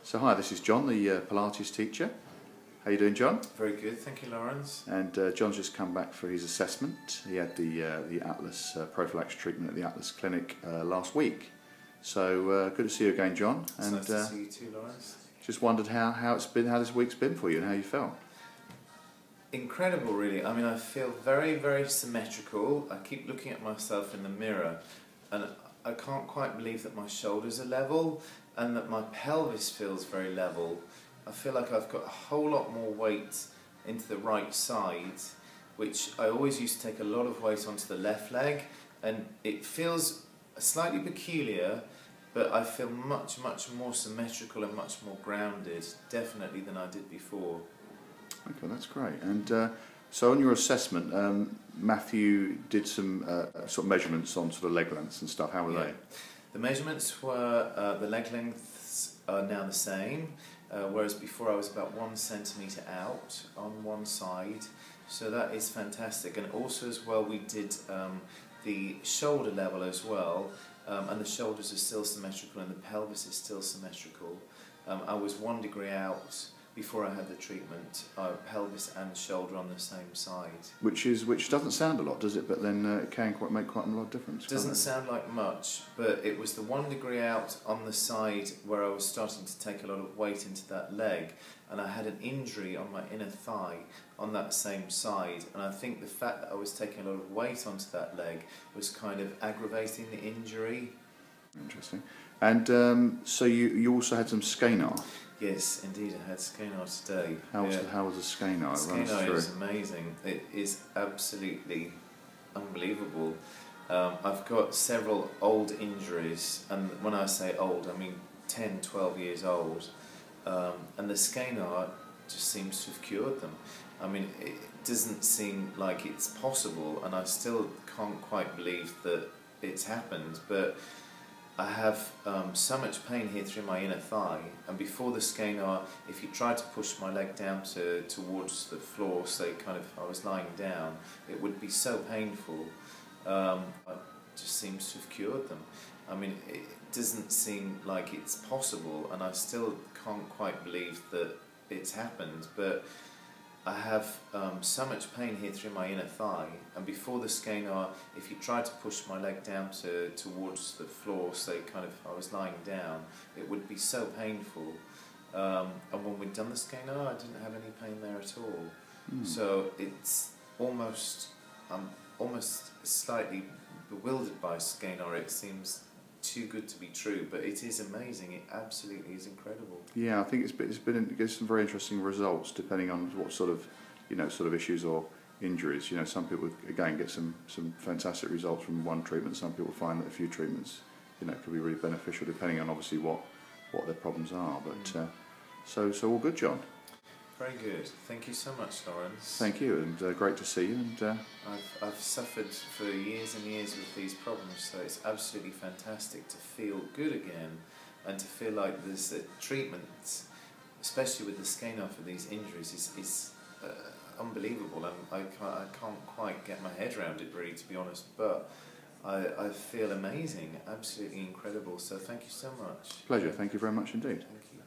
So hi, this is John, the Pilates teacher. How you doing, John? Very good, thank you, Lawrence. And John's just come back for his assessment. He had the Atlasprofilax treatment at the Atlas clinic last week. So good to see you again, John. It's nice to see you too, Lawrence. Just wondered how this week's been for you and how you felt. Incredible, really. I mean, I feel very, very symmetrical. I keep looking at myself in the mirror, and I can't quite believe that my shoulders are level and that my pelvis feels very level. I feel like I've got a whole lot more weight into the right side, which I always used to take a lot of weight onto the left leg, and it feels slightly peculiar, but I feel much, much more symmetrical and much more grounded, definitely, than I did before. Okay, that's great. And so on your assessment, Matthew did some sort of measurements on sort of leg lengths and stuff. How were they? The measurements were, the leg lengths are now the same, whereas before I was about 1 centimetre out on one side, so that is fantastic. And also as well, we did the shoulder level as well, and the shoulders are still symmetrical and the pelvis is still symmetrical. I was 1 degree out before I had the treatment, pelvis and shoulder on the same side. Which doesn't sound a lot, does it? But then it can make quite a lot of difference. Doesn't sound like much, but it was the 1 degree out on the side where I was starting to take a lot of weight into that leg, and I had an injury on my inner thigh on that same side, and I think the fact that I was taking a lot of weight onto that leg was kind of aggravating the injury. Interesting. And so you also had some scanar. Yes, indeed, I had scanar today. How was the scanar? Scanar is amazing. It is absolutely unbelievable. I've got several old injuries, and when I say old, I mean 10, 12 years old, and the scanar just seems to have cured them. I mean, it doesn't seem like it's possible, and I still can't quite believe that it's happened, but I have so much pain here through my inner thigh, and before the scanar, if you tried to push my leg down towards the floor, so kind of I was lying down, it would be so painful. It just seems to have cured them. I mean, it doesn't seem like it's possible, and I still can't quite believe that it's happened, but I have so much pain here through my inner thigh, and before the scanar, if you tried to push my leg down towards the floor, so kind of I was lying down, it would be so painful. And when we'd done the scanar, I didn't have any pain there at all. So it's I'm almost slightly bewildered by scanar. It seems too good to be true, but it is amazing. It absolutely is incredible. Yeah, I think it gives some very interesting results depending on what sort of issues or injuries. Some people again get some fantastic results from one treatment. Some people find that a few treatments could be really beneficial depending on obviously what their problems are. But so all good, John. Very good. Thank you so much, Lawrence. Thank you, and great to see you. And I've suffered for years and years with these problems, so it's absolutely fantastic to feel good again, and to feel like there's a treatment, especially with the scanar for these injuries, is unbelievable. And I can't quite get my head around it, really, to be honest. But I feel amazing, absolutely incredible. So thank you so much. Pleasure. Thank you very much indeed. Thank you.